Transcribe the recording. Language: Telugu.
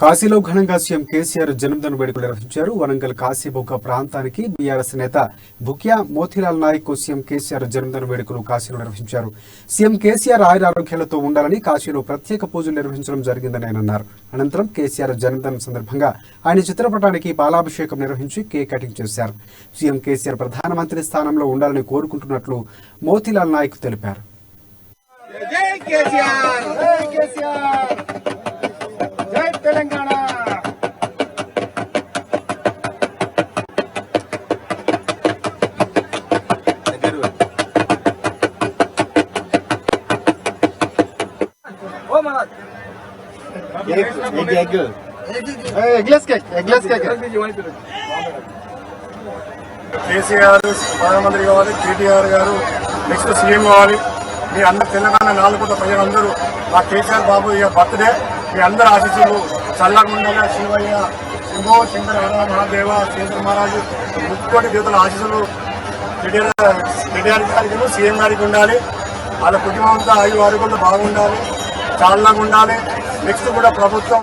కాశీలో ఘనంగా సీఎం కేసీఆర్ జన్మదిన వేడుకలు నిర్వహించారు. వరంగల్ కాశీబుగ్గ ప్రాంతానికి బీఆర్ఎస్ నేత భుక్యా మోతీలాల్ నాయక్ సీఎం కేసీఆర్ జన్మదిన వేడుకలు కాశీలో నిర్వహించారు. సీఎం కేసీఆర్ ఆయురారోగ్యాలతో ఉండాలని కాశీలో ప్రత్యేక పూజలు నిర్వహించడం జరిగిందని ఆయన అన్నారు. అనంతరం కేసీఆర్ జన్మదినం సందర్భంగా ఆయన చిత్రపటానికి పాలాభిషేకం నిర్వహించి కేక్ కటింగ్ చేశారు. సీఎం కేసీఆర్ ప్రధానమంత్రి స్థానంలో ఉండాలని కోరుకుంటున్నట్లు మోతీలాల్ నాయక్ తెలిపారు. తెలంగాణ కేసీఆర్ ప్రధానమంత్రి కావాలి, కేటీఆర్ గారు నెక్స్ట్ సీఎం కావాలి. మీ అందరు తెలంగాణ 4 కోట్ల ప్రజలందరూ మా కేసీఆర్ బాబు ఇక బర్త్డే మీ అందరు ఆశీస్సులు చల్లగా ఉండాలి. శివయ్య శంభో శంకర హర మహాదేవ శేఖర్ మహారాజు 30 కోటి దేవతల ఆశీస్సులు కేటీఆర్ గారికి సీఎం గారికి ఉండాలి. వాళ్ళ కుటుంబం అంతా 5 ఆరోగ్యంతో బాగుండాలి, చల్లగా ఉండాలి. నెక్స్ట్ కూడా ప్రభుత్వం